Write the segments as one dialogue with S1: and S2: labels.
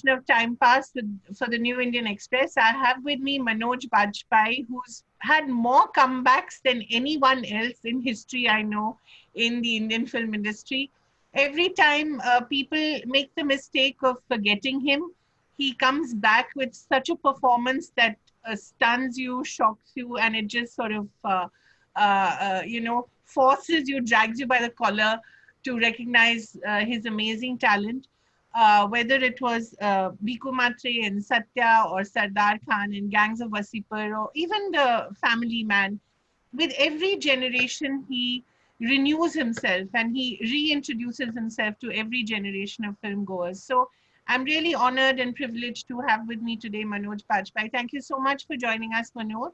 S1: edition of Time Pass for the New Indian Express. I have with me Manoj Bajpayee, who's had more comebacks than anyone else in history, I know, in the Indian film industry. Every time people make the mistake of forgetting him, he comes back with such a performance that stuns you, shocks you, and it just sort of, forces you, drags you by the collar to recognize his amazing talent. Whether it was Bhiku Matre in Satya or Sardar Khan in Gangs of Wasseypur or even the Family Man, with every generation he renews himself and he reintroduces himself to every generation of film goers. So I'm really honored and privileged to have with me today Manoj Bajpayee. Thank you so much for joining us, Manoj.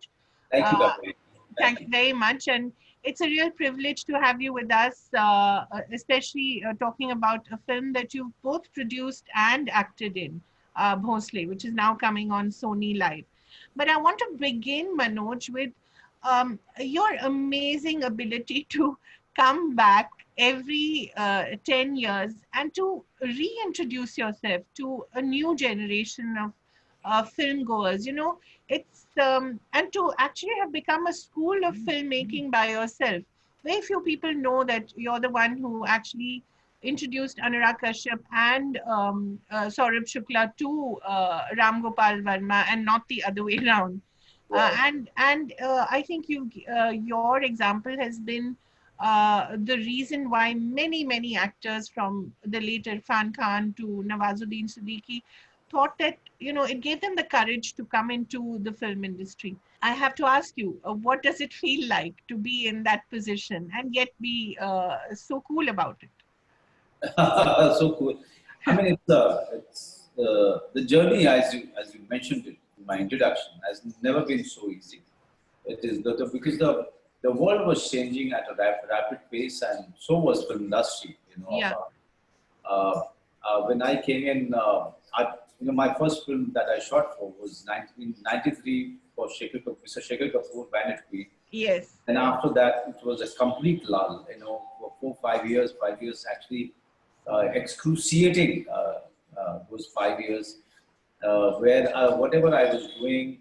S2: Thank you,
S1: Uh,
S2: Dr.
S1: Thank you very much. And it's a real privilege to have you with us, especially talking about a film that you've both produced and acted in, Bhosle, which is now coming on Sony Live. But I want to begin, Manoj, with your amazing ability to come back every 10 years and to reintroduce yourself to a new generation of film goers. It's and to actually have become a school of filmmaking by yourself. Very few people know that you're the one who actually introduced Anurag Kashyap and Saurabh Shukla to Ram Gopal Verma and not the other way around.
S2: Right.
S1: And I think your example has been the reason why many actors from the late Irfan Khan to Nawazuddin Siddiqui thought that it gave them the courage to come into the film industry. I have to ask you, what does it feel like to be in that position and yet be so cool about it?
S2: So cool. I mean, it's the journey as you mentioned it in my introduction has never been so easy. It is because the world was changing at a rapid pace, and so was film industry.
S1: Yeah.
S2: When I came in, my first film that I shot for was 1993 for Mr. Shekhar Kapoor, Bandit Queen.
S1: Yes.
S2: And after that, it was a complete lull. For 5 years actually, excruciating those 5 years, where whatever I was doing,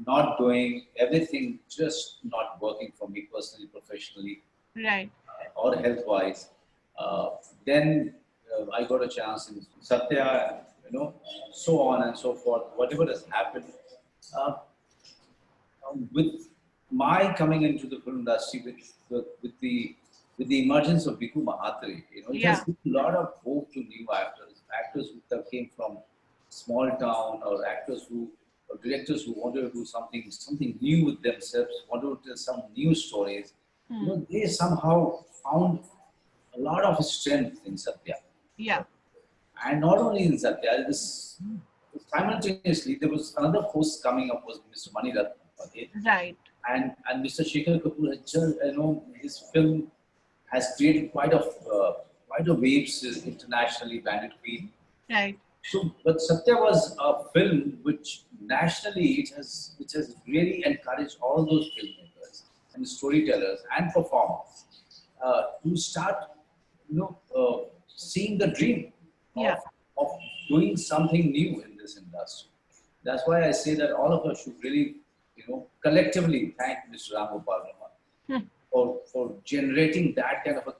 S2: not doing, everything just not working for me personally, professionally,
S1: Right.
S2: or health-wise. Then I got a chance in Satya, and so on and so forth. Whatever has happened, uh, with my coming into the film industry with the emergence of Bhiku Mahatri, it has
S1: Yeah.
S2: given a lot of hope to new actors who came from small town, or directors who wanted to do something new with themselves, wanted to tell some new stories. They somehow found a lot of strength in Satya.
S1: Yeah.
S2: And not only in Satya, simultaneously there was another host coming up was Mr. Maniratnam. Okay?
S1: Right.
S2: And Mr. Shekhar Kapoor has just, his film has created quite a waves internationally, Bandit Queen.
S1: Right.
S2: So, but Satya was a film which nationally it has really encouraged all those filmmakers and storytellers and performers to start, seeing the dream
S1: Yeah.
S2: of doing something new in this industry. That's why I say that all of us should really, collectively thank Mr. Ram Gopal Verma for generating that kind of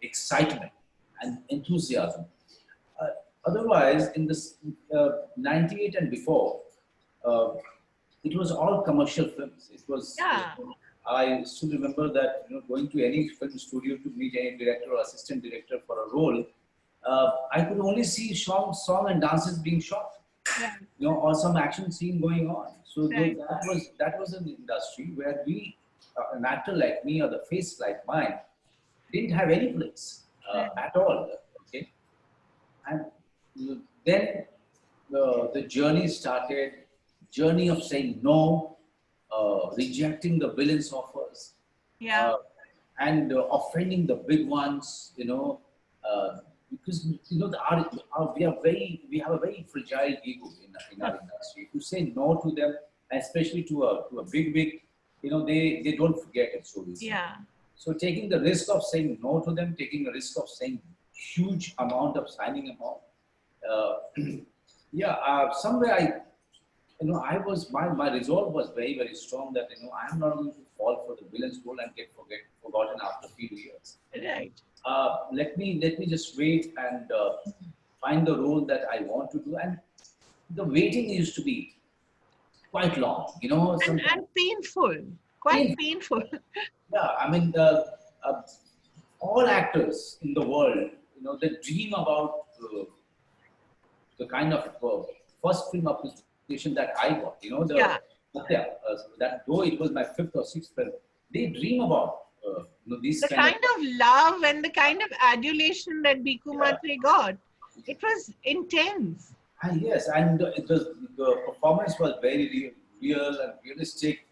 S2: excitement and enthusiasm. Uh, Otherwise, in this 98 and before, uh, it was all commercial films. It was.
S1: Yeah.
S2: I still remember that going to any film studio to meet any director or assistant director for a role, I could only see song and dances being shot,
S1: Right.
S2: or some action scene going on. So
S1: Right.
S2: that was an industry where an actor like me or the face like mine, didn't have any place
S1: Right.
S2: at all. Okay, and then the journey started, journey of saying no, rejecting the villains offers,
S1: Yeah.
S2: uh, and offending the big ones, uh, because we have a very fragile ego in our industry. If you say no to them, especially to a big, they don't forget it so easily.
S1: Yeah.
S2: So taking the risk of saying no to them, taking the risk of saying huge amount of signing amount, uh, Yeah, somewhere I was my resolve was very very strong that I am not going to fall for the villain's role and get forgotten after a few years.
S1: Right.
S2: Let me just wait and find the role that I want to do, and the waiting used to be quite long. Sometimes
S1: And painful, quite
S2: painful.
S1: painful.
S2: Yeah, I mean, uh, all actors in the world, they dream about the kind of first film appreciation that I got. The
S1: Yeah.
S2: Satya, that though it was my fifth or sixth film, they dream about these
S1: The
S2: kind of
S1: kind of love and the kind of adulation that Biku
S2: yeah.
S1: Matre got, it was intense.
S2: Yes, and the performance was very real and realistic.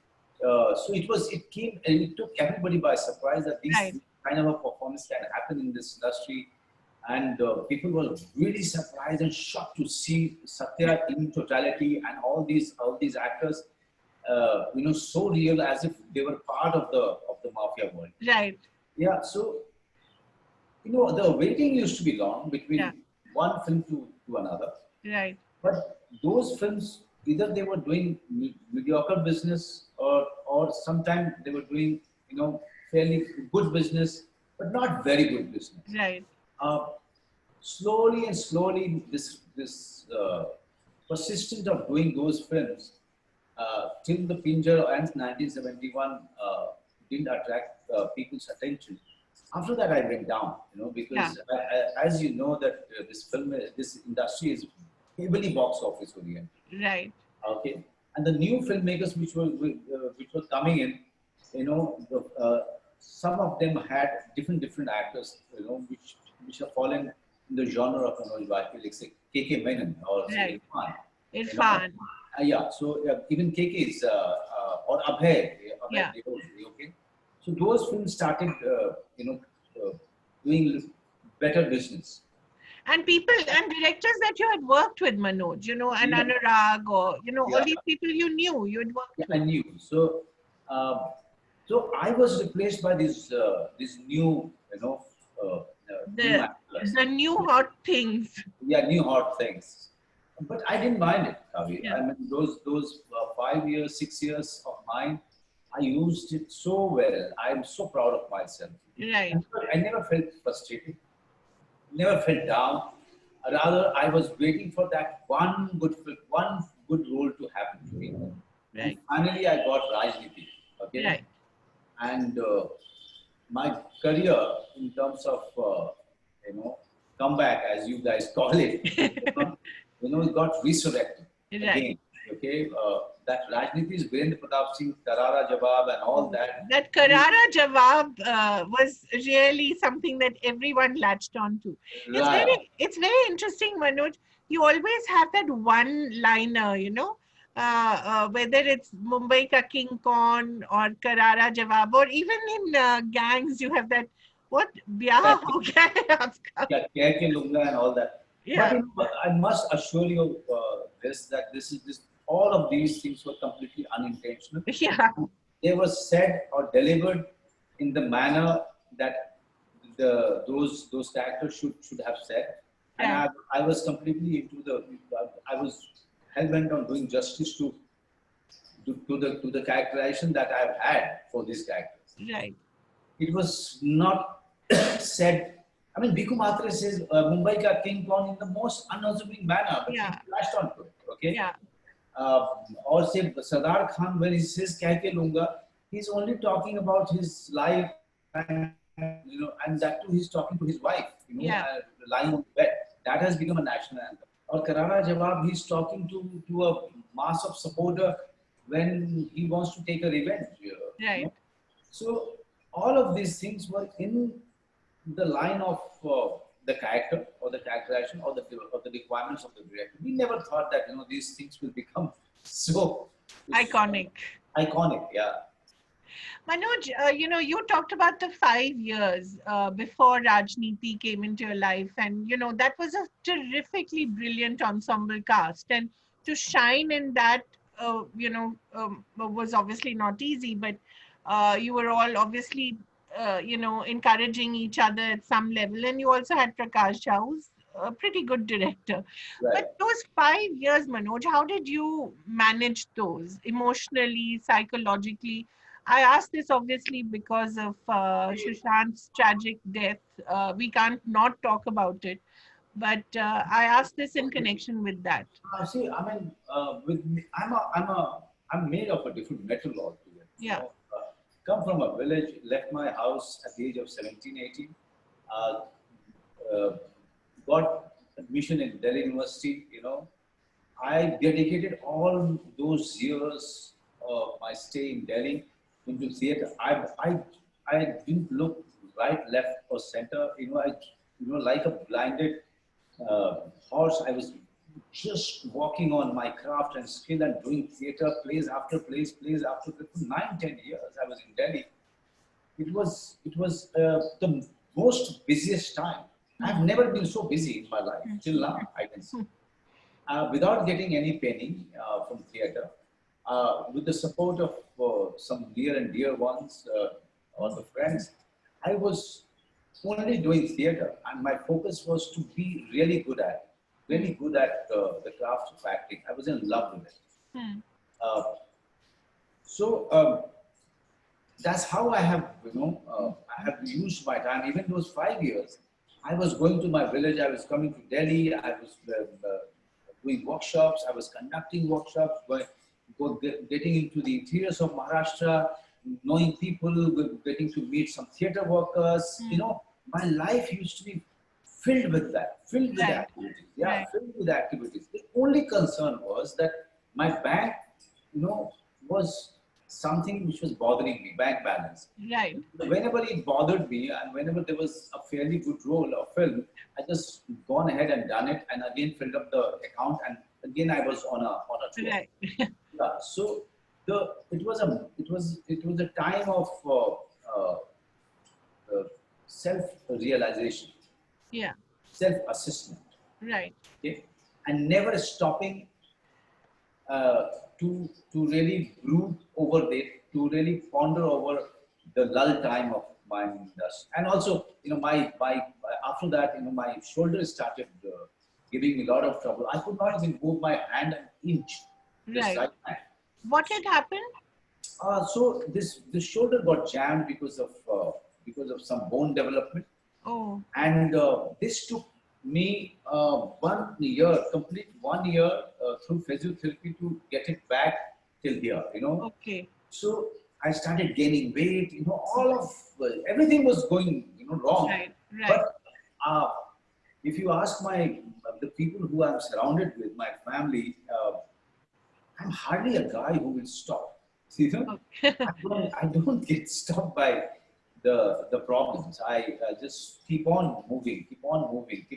S2: It came and it took everybody by surprise that this
S1: Right.
S2: kind of a performance can happen in this industry, and people were really surprised and shocked to see Satya in totality and all these actors, so real as if they were part of the mafia world.
S1: Right.
S2: Yeah, so the waiting used to be long
S1: Yeah.
S2: between one film to another.
S1: Right.
S2: But those films, either they were doing mediocre business, or sometimes they were doing, fairly good business, but not very good business.
S1: Right.
S2: Uh, Slowly and slowly, this persistent of doing those films till the Pinjar and 1971 didn't attract people's attention. After that, I went down,
S1: Yeah.
S2: because as you know that this industry is heavily box office oriented.
S1: Right.
S2: Okay, and the new filmmakers which were coming in, some of them had different actors, which have fallen in the genre of Manoj Bajpayee, like say K.K. Menon or say
S1: Right.
S2: Irfan. You know,
S1: Irfan.
S2: yeah. So even KK is or Abhay
S1: Yeah.
S2: Deol, okay. So those films started, doing better business.
S1: And people and directors that you had worked with, Manoj, and
S2: Yeah,
S1: Anurag, or, all
S2: yeah,
S1: these people you knew, you had
S2: yeah,
S1: worked
S2: I
S1: with.
S2: knew. So I was replaced by these new, new
S1: The
S2: actors.
S1: the new hot things.
S2: Yeah, new hot things. But I didn't mind it, Kavi.
S1: Yeah.
S2: I mean, those 5 years, 6 years of mine, I used it so well. I'm so proud of myself.
S1: Right.
S2: And I never felt frustrated, never felt down. Rather, I was waiting for that one good role to happen to me. And
S1: Right.
S2: finally, I got Rajniti. Okay,
S1: Right.
S2: and my career in terms of you know comeback, as you guys call it, it got resurrected
S1: Right.
S2: again. Okay, that Rajniti is Virendra Pratap Singh, Tarara Jawab, and all
S1: Oh,
S2: that.
S1: that Karara Jawab was really something that everyone latched on to.
S2: Right.
S1: It's very interesting, Manoj. You always have that one liner, whether it's Mumbai Ka King Kong or Karara Jawab, or even in gangs, you have that, what, Byah ho gaya hai aapka?
S2: Keh ke lunga and all that. But
S1: Yeah,
S2: I must assure you this all of these things were completely unintentional.
S1: yeah,
S2: They were said or delivered in the manner that those characters should have said, and
S1: right,
S2: I was completely into the I was hell bent on doing justice to the characterization that I've had for these characters.
S1: right,
S2: It was not said. I mean, Bhikkhu Matre says Mumbai ka King Kong in the most unassuming manner, but he
S1: yeah,
S2: flashed onto it. Okay,
S1: yeah,
S2: or say Sardar Khan, when he says "Keh ke lunga," he's only talking about his life, and that too he's talking to his wife,
S1: yeah,
S2: lying on bed. That has become a national anthem. Or Karara Jawab, he's talking to a mass of supporter when he wants to take a revenge.
S1: right.
S2: So all of these things were in the line of the character or the characterization or the requirements of the director. We never thought that these things will become so
S1: Iconic.
S2: iconic. Yeah,
S1: Manoj, you talked about the 5 years before Rajniti came into your life, and that was a terrifically brilliant ensemble cast, and to shine in that, was obviously not easy, but you were all obviously, encouraging each other at some level, and you also had Prakash Jha, who's a pretty good director.
S2: Right.
S1: But those 5 years, Manoj, how did you manage those emotionally, psychologically? I ask this obviously because of Sushant's tragic death. We can't not talk about it, but I ask this in connection with that.
S2: See, I mean, with me, I'm made of a different metal altogether.
S1: Yeah,
S2: Come from a village, left my house at the age of 17, 18, uh, uh, got admission in Delhi University. I dedicated all those years of my stay in Delhi into theatre. I didn't look right, left, or center. Like a blinded uh, horse, I was just walking on my craft and skill and doing theatre, plays after plays, plays after plays. For 9, 10 years, I was in Delhi. It was the most busiest time. I've never been so busy in my life till now. I can say without getting any penny from theatre, with the support of some near and dear ones or the friends, I was only doing theatre, and my focus was to be really good at the craft of acting. I was in love with it. Uh, so that's how I have used my time. Even those 5 years, I was going to my village. I was coming to Delhi. I was doing workshops. I was conducting workshops, getting into the interiors of Maharashtra, knowing people, getting to meet some theater workers. My life used to be filled with that, filled with
S1: right,
S2: activities. Yeah,
S1: right,
S2: filled with activities. The only concern was that my bank, was something which was bothering me, bank balance.
S1: right,
S2: Whenever it bothered me and whenever there was a fairly good role or film, I just gone ahead and done it and again filled up the account and again I was on a tour.
S1: right.
S2: Yeah, so it was a time of self realization,
S1: Yeah,
S2: self assessment,
S1: right,
S2: okay, and never stopping uh, to really brood over it, to really ponder over the lull time of my industry. And also, my after that, my shoulders started giving me a lot of trouble. I could not even move my hand an inch, this
S1: right.
S2: right hand.
S1: What had happened?
S2: So this shoulder got jammed because of some bone development,
S1: Oh,
S2: and this took me 1 year, complete 1 year through physiotherapy to get it back till here.
S1: okay.
S2: So I started gaining weight. All of everything was going wrong.
S1: Right, right,
S2: But uh, if you ask the people who I'm surrounded with, my family, I'm hardly a guy who will stop.
S1: okay.
S2: I don't get stopped by the problems. I just keep on moving, keep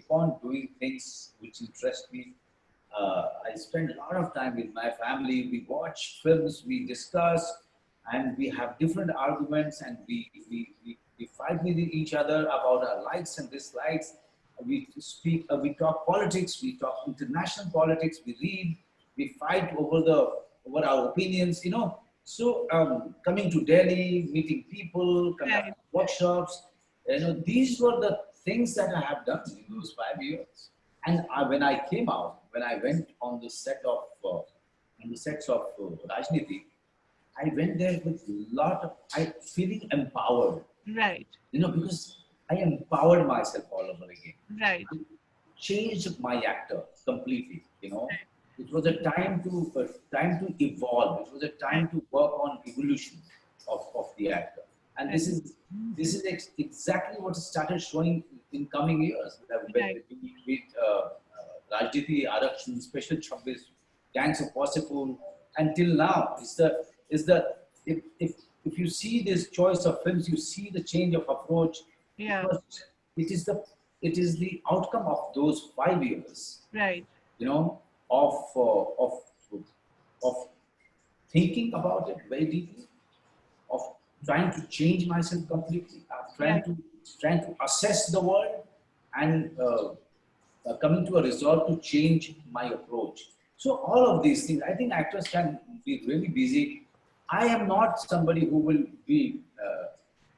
S2: on doing things which interest me. I spend a lot of time with my family. We watch films, we discuss, and we have different arguments, and we fight with each other about our likes and dislikes. We talk politics, we talk international politics, we read, we fight over our opinions. So coming to Delhi, meeting people,
S1: Right,
S2: conducting workshops, these were the things that I have done in those 5 years. And when I came out, when I went on the sets of Rajniti, I went there with I feeling empowered,
S1: right,
S2: because I empowered myself all over again.
S1: right,
S2: I changed my actor completely.
S1: right,
S2: It was a time to evolve. It was a time to work on evolution of the actor. And
S1: right,
S2: this is exactly what started showing in coming years.
S1: right,
S2: With Rajditi, Arakshan, Special 26, Gangs of Possible, until now. If you see this choice of films, you see the change of approach,
S1: yeah,
S2: because it is the it is the outcome of those 5 years,
S1: right,
S2: you know, of thinking about it very deeply, of trying to change myself completely, of
S1: right,
S2: trying to assess the world, and coming to a resolve to change my approach. So all of these things, I think actors can be really busy. I am not somebody who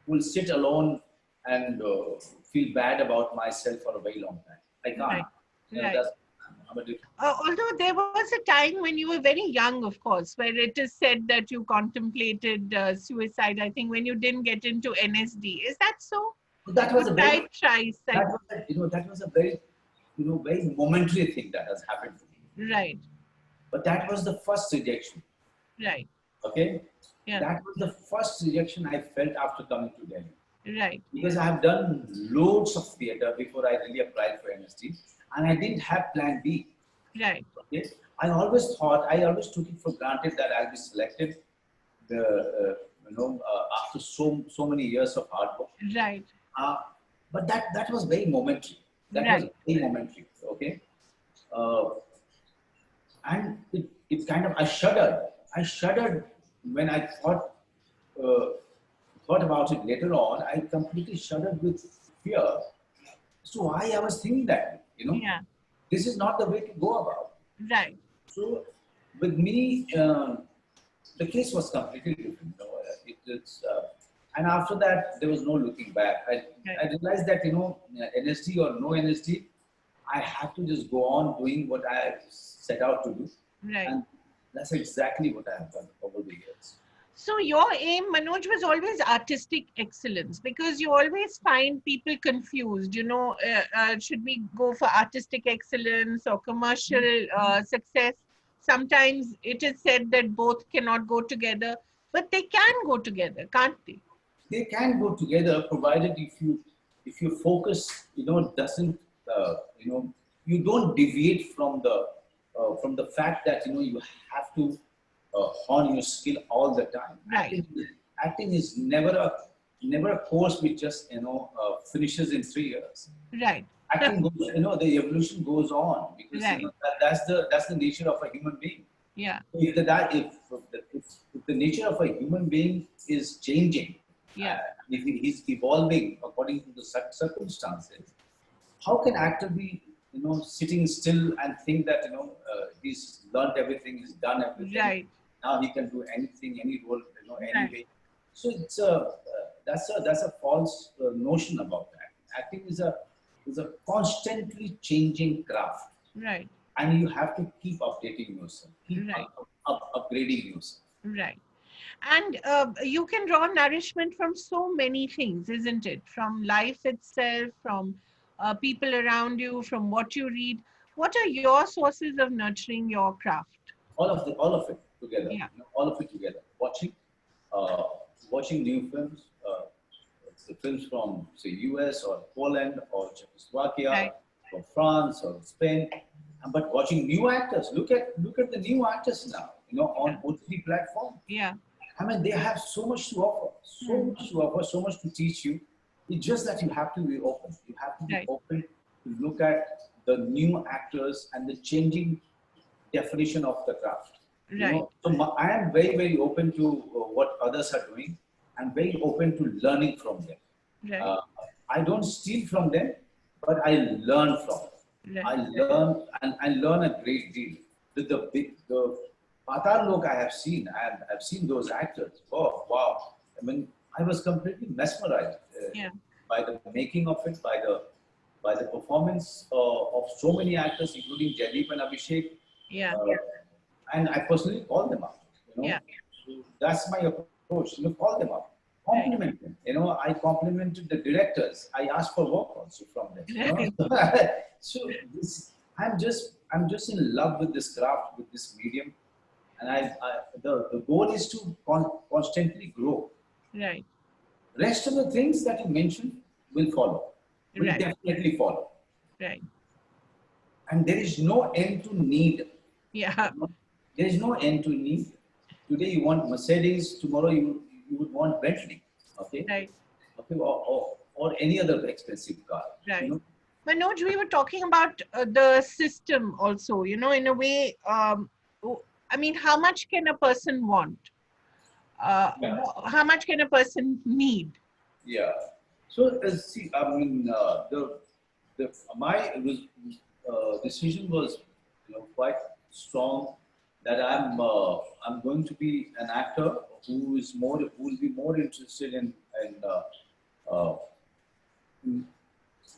S2: will sit alone and feel bad about myself for a very long time. I can't.
S1: Right. Right.
S2: That's I'm a different.
S1: Although there was a time when you were very young, of course, where it is said that you contemplated suicide. I think when you didn't get into NSD. Is that so?
S2: So that
S1: You
S2: was a very
S1: tried thrice, I
S2: that was a, that was a very very momentary thing that has happened to me.
S1: Right,
S2: But that was the first rejection.
S1: right.
S2: Okay,
S1: Yeah,
S2: that was the first rejection I felt after coming to Delhi.
S1: right,
S2: Because I have done loads of theatre before I really applied for MST, and I didn't have Plan B.
S1: right,
S2: Okay, I always took it for granted that I'll be selected. After so many years of hard work.
S1: right,
S2: Uh, but that was very momentary. That was
S1: right,
S2: very momentary. Okay, uh, and it kind of I shuddered. I shuddered when I uh, thought about it later on. I completely shuddered with fear as to why I was thinking that.
S1: yeah,
S2: This is not the way to go about.
S1: right,
S2: So with me, the case was completely different. And after that, there was no looking back.
S1: right,
S2: I realized that NSD or no NSD, I have to just go on doing what I set out to do,
S1: right.
S2: and that's exactly what I have done over the years.
S1: So your aim, Manoj, was always artistic excellence because you always find people confused. Should we go for artistic excellence or commercial success? Sometimes it is said that both cannot go together, but they can go together, can't they?
S2: They can go together provided if your focus doesn't you don't deviate from the fact that you have to hone your skill all the time.
S1: Right,
S2: Acting is never a course which just finishes in 3 years.
S1: right,
S2: Acting goes, the evolution goes on because
S1: right.
S2: that's the nature of a human being.
S1: Yeah,
S2: If the, that if the nature of a human being is changing,
S1: yeah,
S2: if he's evolving according to the circumstances, how can actor be sitting still and think that he's learned everything, he's done everything,
S1: right,
S2: now he can do anything, any role,
S1: right,
S2: anyway. So that's a false notion about that. Acting is a constantly changing craft,
S1: right,
S2: and you have to keep updating yourself, keep
S1: right,
S2: upgrading yourself.
S1: right. And you can draw nourishment from so many things, isn't it? From life itself, from people around you, from what you read. What are your sources of nurturing your craft?
S2: All of it together,
S1: Yeah,
S2: all of it together. Uh, Watching new films, the films from say US or Poland or Czechoslovakia
S1: right.
S2: or France or Spain, but watching new actors. Look at the new actors now,
S1: Yeah,
S2: on OTT platform.
S1: yeah,
S2: I mean, they have so much to offer,
S1: hmm,
S2: so much to teach you. It's just that you have to be open. You have to be
S1: right,
S2: open to look at the new actors and the changing definition of the craft.
S1: right,
S2: So I am very, very open to what others are doing. I'm very open to learning from them.
S1: right,
S2: Uh, I don't steal from them, but I learn from them.
S1: right,
S2: I learn and I learn a great deal. The Patar Lok I have seen, I've seen those actors. Oh, wow. I mean, I was completely mesmerized
S1: yeah,
S2: by the making of it, by the performance of so many actors, including Jaideep and Abhishek.
S1: yeah,
S2: Uh, and I personally call them up.
S1: yeah,
S2: That's my approach. Call them up,
S1: right,
S2: compliment them. I complimented the directors. I asked for work also from them.
S1: right,
S2: So I'm just in love with this craft, with this medium, and the goal is to constantly grow.
S1: right,
S2: Rest of the things that you mentioned will follow, will
S1: right,
S2: definitely follow,
S1: right.
S2: and there is no end to need.
S1: Yeah,
S2: There is no end to need. Today you want Mercedes, tomorrow you would want Bentley, okay,
S1: right,
S2: okay, or any other expensive car,
S1: right. Manoj, we were talking about the system also, in a way. I mean, how much can a person want?
S2: Yeah,
S1: How much can a person need?
S2: yeah. So see, I mean, the my decision was quite strong that I'm going to be an actor who will be more interested in uh,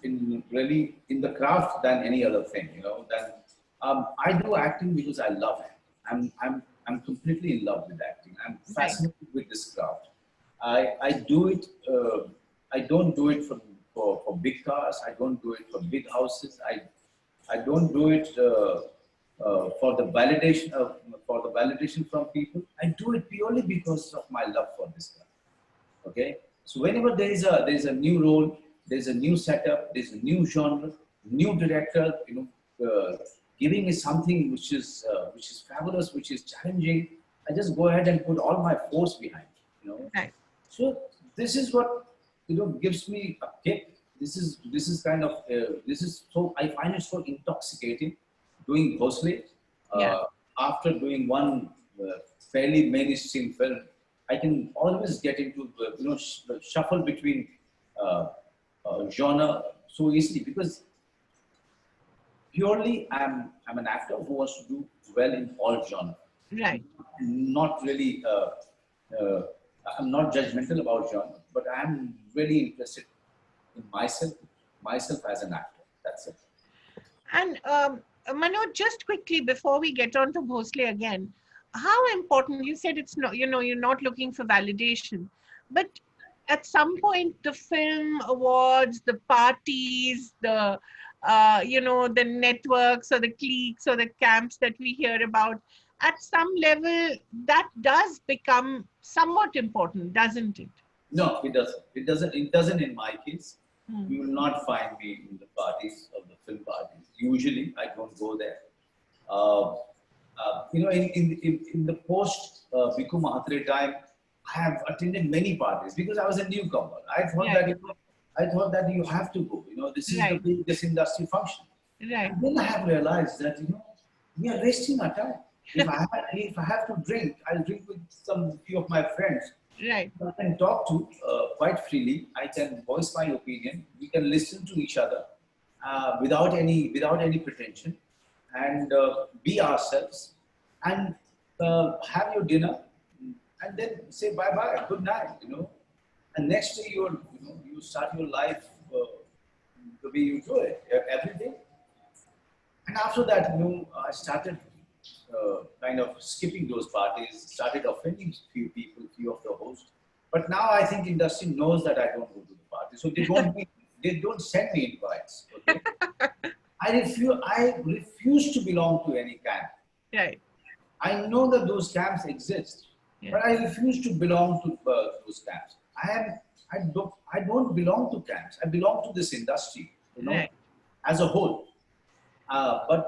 S2: in really in the craft than any other thing. Than I do acting because I love it. I'm completely in love with acting. I'm
S1: Right.
S2: fascinated with this craft. I do it. I don't do it for big cars. I don't do it for big houses. I don't do it for the validation from people. I do it purely because of my love for this craft. Okay, so whenever there is a new role, there's a new setup, there's a new genre, new director, giving me something which is fabulous, which is challenging. I just go ahead and put all my force behind it.
S1: Right.
S2: So this is what gives me a kick. This is kind of this is so I find it so intoxicating doing Bhosle.
S1: Yeah.
S2: Uh, After doing one fairly mainstream film, I can always get into shuffle between uh, genre so easily because purely I'm an actor who wants to do well in all genre.
S1: Right.
S2: Not really. Uh, I'm not judgmental about genre, but I'm really interested in myself as an actor. That's it.
S1: And Manoj, just quickly before we get on to Bhosle again, how important, you said it's not, you're not looking for validation, but at some point the film awards, the parties, the networks or the cliques or the camps that we hear about, at some level that does become somewhat important, doesn't it?
S2: No, it doesn't. It doesn't. It doesn't in my case.
S1: Hmm.
S2: You will not find me in the parties of the film parties. Usually, I don't go there. Uh, in the post Bhikkhu Mahatre time, I have attended many parties because I was a newcomer. I thought
S1: Right.
S2: that I thought that you have to go. This is the
S1: Right.
S2: way this industry functions.
S1: Right.
S2: And then I have realized that we are wasting our time. If I have to drink, I'll drink with some few of my friends.
S1: Right.
S2: I can talk to quite freely. I can voice my opinion. We can listen to each other without any pretension, and be ourselves, and have your dinner, and then say bye bye, good night. And next day you start your life the way you do it every day. And after that, I started kind of skipping those parties, started offending few people, few of the hosts. But now I think industry knows that I don't go to the party, so they don't send me invites. Okay, I refuse to belong to any camp.
S1: Right.
S2: I know that those camps exist,
S1: Yeah.
S2: but I refuse to belong to those camps. I don't belong to camps. I belong to this industry,
S1: Right.
S2: as a whole. But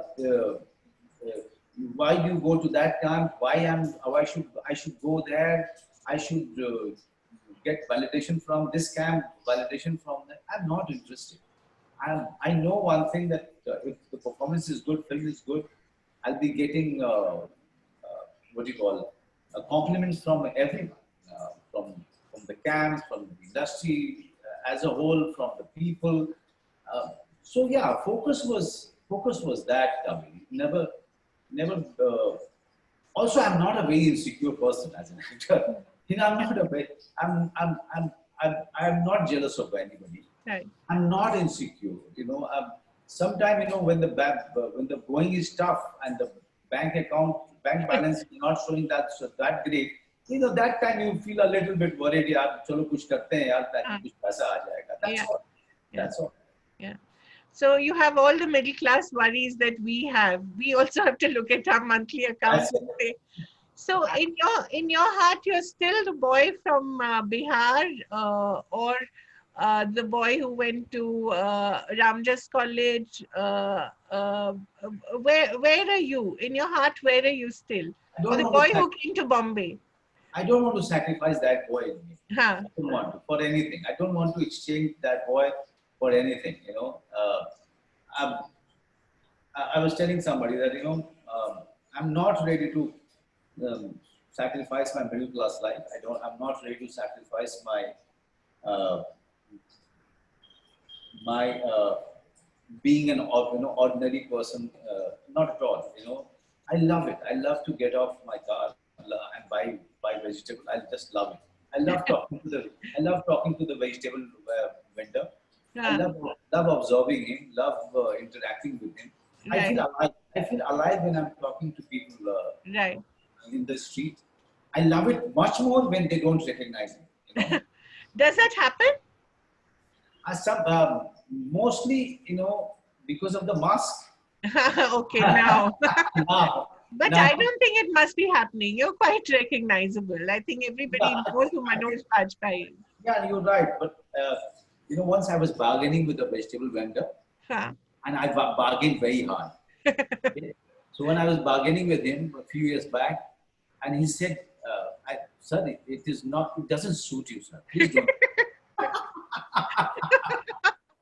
S2: why do you go to that camp? Why should go there? I should get validation from this camp, validation from that. I'm not interested. I know one thing that if the performance is good, film is good, I'll be getting what do you call compliments from everyone, from the camp, from the industry as a whole, from the people. Uh, so yeah, focus was that. I mean, never. Also, I'm not a very insecure person as an actor. I'm not a very. I'm not jealous of anybody.
S1: Right.
S2: I'm not insecure. Sometimes when the going is tough and the bank balance is not showing that great. That time you feel a little bit worried. यार चलो कुछ करते हैं यार ताकि
S1: Uh,
S2: कुछ पैसा आ जाएगा. That's
S1: yeah.
S2: all.
S1: Yeah.
S2: That's all.
S1: Yeah. So you have all the middle class worries that we have. We also have to look at our monthly accounts
S2: That's
S1: and say. So in your heart, you're still the boy from Bihar, or the boy who went to Ramjas College. Where are you in your heart? Where are you still,
S2: I
S1: or
S2: don't
S1: the
S2: want to
S1: boy who came to Bombay?
S2: I don't want to sacrifice that boy in me.
S1: Huh.
S2: I don't want to for anything. I don't want to exchange that boy for anything. I, I was telling somebody that I'm not ready to sacrifice my middle class life. I'm not ready to sacrifice uh, my being an ordinary person. Not at all. I love it. I love to get off my car and buy vegetable. I just love it. I love talking to the vegetable vendor. I
S1: Yeah.
S2: love observing him, love interacting with him. I feel
S1: Right.
S2: alive. I feel alive when I'm talking to people
S1: Right.
S2: in the street. I love it much more when they don't recognize me.
S1: Does that happen?
S2: Some mostly because of the mask.
S1: Okay, now.
S2: now,
S1: But
S2: now,
S1: I don't think it must be happening. You're quite recognizable. I think everybody
S2: yeah,
S1: knows who Manoj Bajpayee is.
S2: yeah, you're right. But once I was bargaining with a vegetable vendor,
S1: Huh.
S2: and I bargained very hard. Okay? So when I was bargaining with him a few years back, and he said, "Sir, it is not. It doesn't suit you, sir. Please don't."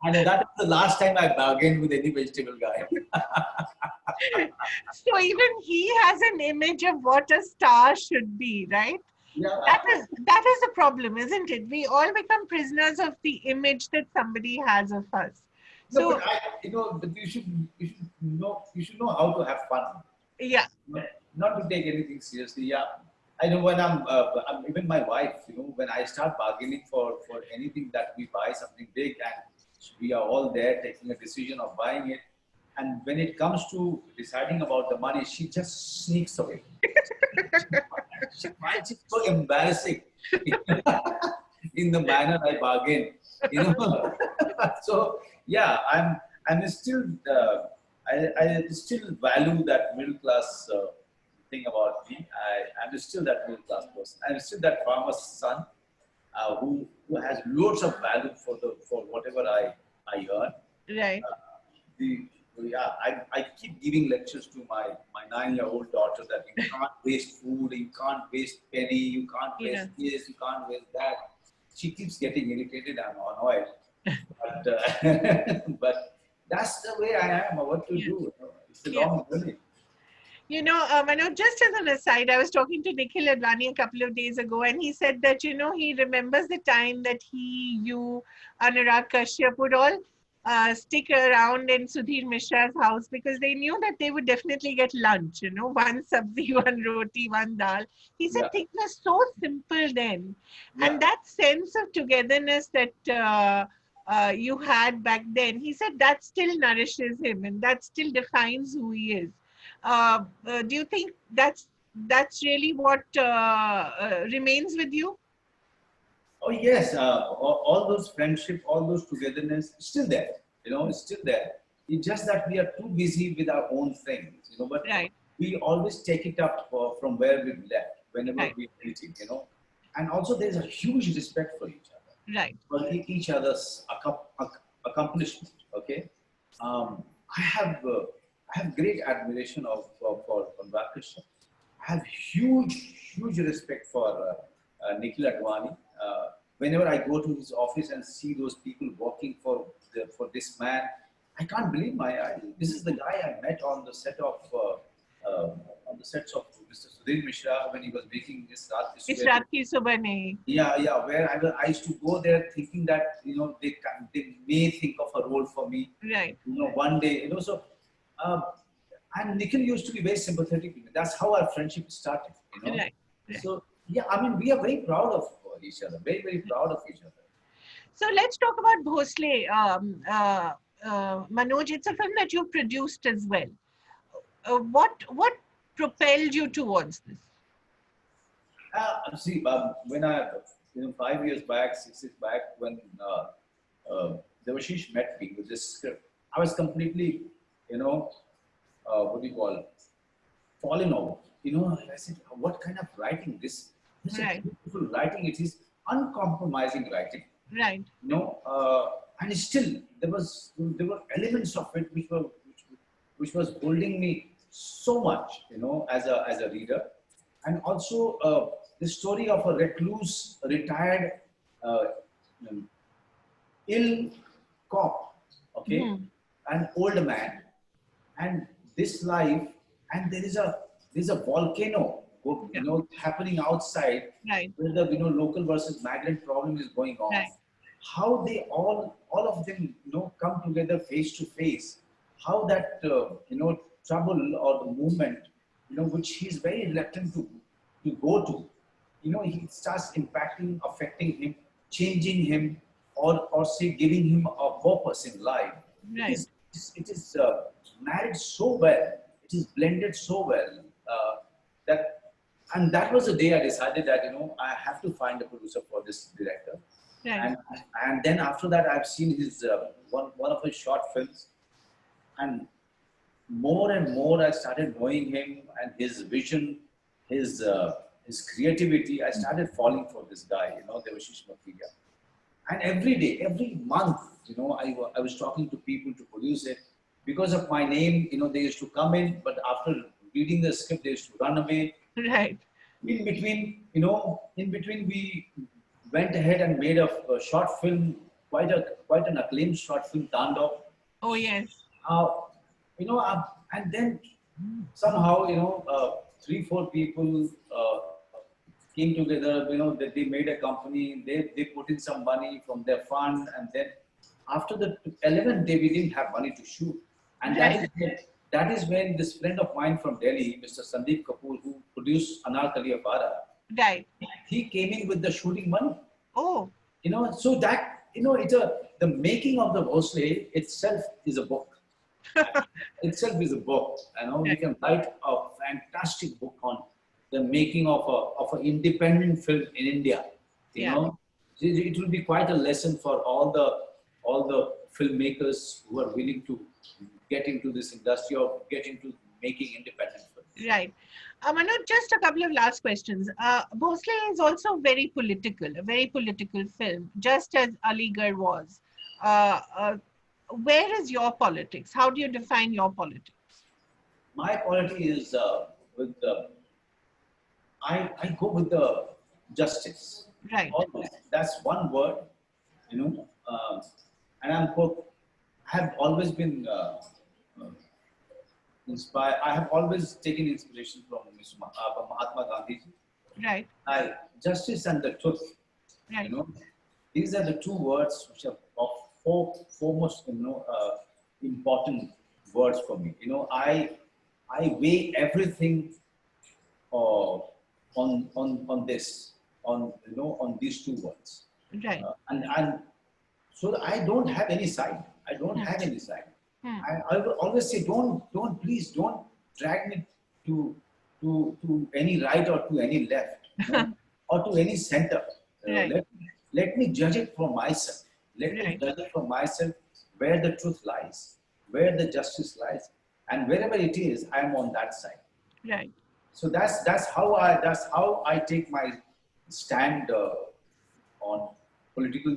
S2: And that was the last time I bargained with any vegetable guy.
S1: So even he has an image of what a star should be, right?
S2: Yeah.
S1: That is the problem, isn't it? We all become prisoners of the image that somebody has of us.
S2: No, but
S1: So
S2: but you should know how to have fun.
S1: yeah,
S2: Not to take anything seriously. Yeah, I know when even my wife, when I start bargaining for anything that we buy something big and we are all there taking a decision of buying it, and when it comes to deciding about the money, she just sneaks away. She finds it so embarrassing in the manner I bargain, you know. So yeah, I'm still I still value that middle class thing about me. I'm still that middle class person. I'm still that farmer's son who has loads of value for whatever I earn.
S1: right.
S2: The Yeah, I keep giving lectures to my 9-year-old daughter that you can't waste food, you can't waste penny, you can't
S1: Yeah.
S2: waste this, you can't waste that. She keeps getting irritated and annoyed, but but that's the way I am. What to
S1: Yeah.
S2: do? It's a
S1: Yeah.
S2: long journey.
S1: Manoj, just as an aside, I was talking to Nikhil Advani a couple of days ago, and he said that, he remembers the time that he, you, Anurag Kashyap would all stick around in Sudhir Mishra's house because they knew that they would definitely get lunch, one sabzi, one roti, one dal. He said
S2: Yeah,
S1: things were so simple then. And
S2: yeah.
S1: that sense of togetherness that you had back then, he said that still nourishes him and that still defines who he is. Do you think that's really what remains with you?
S2: Oh yes, all those friendship, all those togetherness, still there. It's still there. It's just that we are too busy with our own things. But
S1: Right,
S2: we always take it up from where we've left whenever
S1: right,
S2: we're meeting. And also there's a huge respect for each other,
S1: right,
S2: for each other's accomplishment. Okay, I have great admiration for Rakshit. I have huge respect for Nikhil Advani. Whenever I go to his office and see those people working for this man, I can't believe my eyes. This is the guy I met on the sets of Mr. Sudhir Mishra when he was making this Raat Ki
S1: इस
S2: Subah.
S1: रात की सुबह नहीं.
S2: Yeah. Where I used to go there thinking that they may think of a role for me,
S1: Right,
S2: one day, so. Uh, and Nikhil used to be very sympathetic with me. That's how our friendship started.
S1: right, right.
S2: So yeah, I mean, we are very proud of each other, very very proud of each other.
S1: So let's talk about Bhosle. Manoj, it's a film that you produced as well. What propelled you towards this?
S2: See, when I, 5 years back, 6 years back, when Devashish met me with this script, I was completely, what do you call, fallen over. I said, what kind of writing this? This is
S1: Right,
S2: beautiful writing. It is uncompromising writing.
S1: right,
S2: And still there were elements of it which was holding me so much, as a reader, and also the story of a recluse, retired, uh, um, ill cop, okay,
S1: hmm,
S2: an old man, and this life, and there's a volcano,
S1: yeah,
S2: happening outside,
S1: right,
S2: where the local versus migrant problem is going on.
S1: right,
S2: How they all of them come together face to face. How that trouble or the movement, which he's very reluctant to go to, he starts impacting, affecting him, changing him, or say giving him a purpose in life. It
S1: Right.
S2: is it is married so well. It is blended so well that and that was the day I decided that I have to find a producer for this director.
S1: Right.
S2: And then after that I've seen his one of his short films, and more I started knowing him and his vision, his creativity. I started falling for this guy, Devashish Makiya. And every day, every month, I was talking to people to produce it. Because of my name, they used to come in, but after reading the script, they used to run away.
S1: Right.
S2: In between, we went ahead and made a short film, quite an acclaimed short film, Tandov.
S1: Oh, yes.
S2: Uh, and then somehow, three, four people came together. They made a company. They put in some money from their fund, and then after the 11th day, we didn't have money to shoot, and
S1: Right.
S2: that is when this friend of mine from Delhi, Mr. Sandeep Kapoor, who produced Anarkali Avara,
S1: Right.
S2: he came in with the shooting money.
S1: Oh,
S2: So that it's the making of the Bhosle itself is a book. Itself is a book. We
S1: right.
S2: can write a fantastic book on the making of an independent film in India. You
S1: Yeah.
S2: know, it will be quite a lesson for all the filmmakers who are willing to get into this industry or get into making independent films.
S1: Right. Manoj, just a couple of last questions. Bhosle is also very political, a very political film, just as Aligarh was. Uh, uh, where is your politics? How do you define your politics?
S2: My quality is with the I go with the justice.
S1: Right.
S2: Always. That's one word, you know. And I have always been uh, inspired. I have always taken inspiration from Mahatma Gandhi.
S1: Right.
S2: Justice and the truth. You
S1: Right.
S2: know, these are the two words which are of foremost, important words for me. I weigh everything uh, on this, on these two words,
S1: Right.
S2: and so I don't have any side. I don't
S1: Hmm.
S2: have any side.
S1: Hmm.
S2: I will always say, please don't drag me to any right or to any left, or to any center.
S1: Right.
S2: Let me judge it for myself. Let me
S1: Right.
S2: judge it for myself where the truth lies, where the justice lies, and wherever it is, I am on that side.
S1: Right.
S2: So that's how I take my stand on political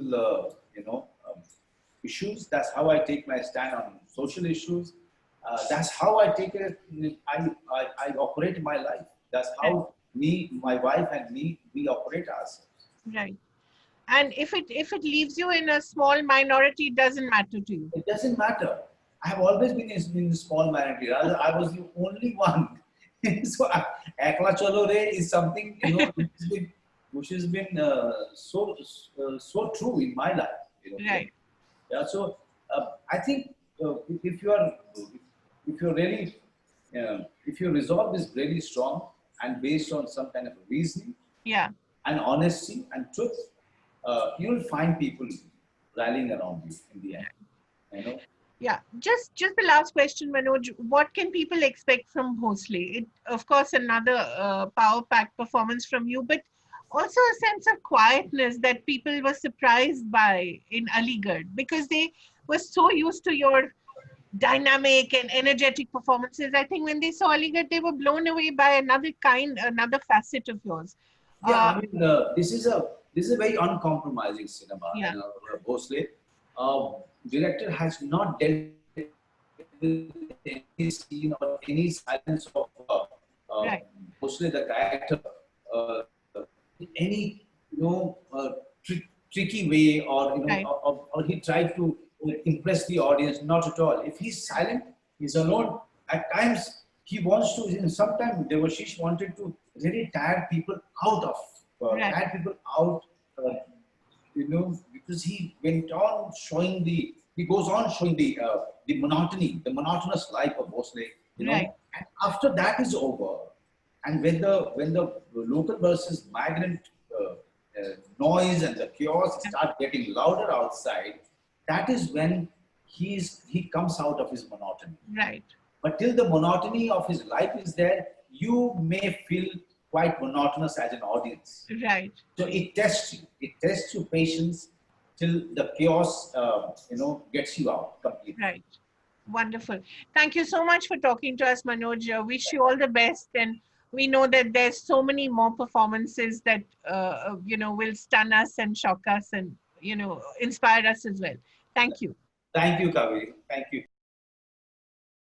S2: issues. That's how I take my stand on social issues. That's how I take it. I operate my life. That's
S1: Right.
S2: how me, my wife, and me we operate ourselves.
S1: Right. And if it leaves you in a small minority, it doesn't matter to you.
S2: It doesn't matter. I have always been in the small minority. Rather, I was the only one. So, Ekla Chalo Re is something which has been so true in my life.
S1: Right.
S2: Yeah. So I think if you are if you're really if your resolve is really strong and based on some kind of reasoning
S1: Yeah.
S2: and honesty and truth, you'll find people rallying around you in the end. You know.
S1: Yeah, just the last question, Manoj. What can people expect from Bhosle? It, of course, another power-packed performance from you, but also a sense of quietness that people were surprised by in Aligarh because they were so used to your dynamic and energetic performances. I think when they saw Aligarh, they were blown away by another facet of yours.
S2: Yeah,
S1: Uh,
S2: I mean, this is a very uncompromising cinema.
S1: yeah,
S2: Bhosle, director has not dealt with any scene or any silence of
S1: right,
S2: Bhosle, the character, uh, in any tricky way, or
S1: right,
S2: or he tried to impress the audience. Not at all. If he's silent, he's alone. At times, he wants to. Sometimes Devashish wanted to really tire people out of,
S1: right,
S2: tire people out. Because he goes on showing the monotony, the monotonous life of Bhosle.
S1: right,
S2: And after that is over, and when the local versus migrant noise and the chaos start getting louder outside, that is when he comes out of his monotony.
S1: Right.
S2: But till the monotony of his life is there, you may feel quite monotonous as an audience.
S1: Right.
S2: So it tests you. It tests your patience till the chaos, gets you out completely.
S1: Right. Wonderful. Thank you so much for talking to us, Manoj. Wish you all the best. And we know that there's so many more performances that, will stun us and shock us and, inspire us as well. Thank you.
S2: Thank you, Kaveri. Thank you.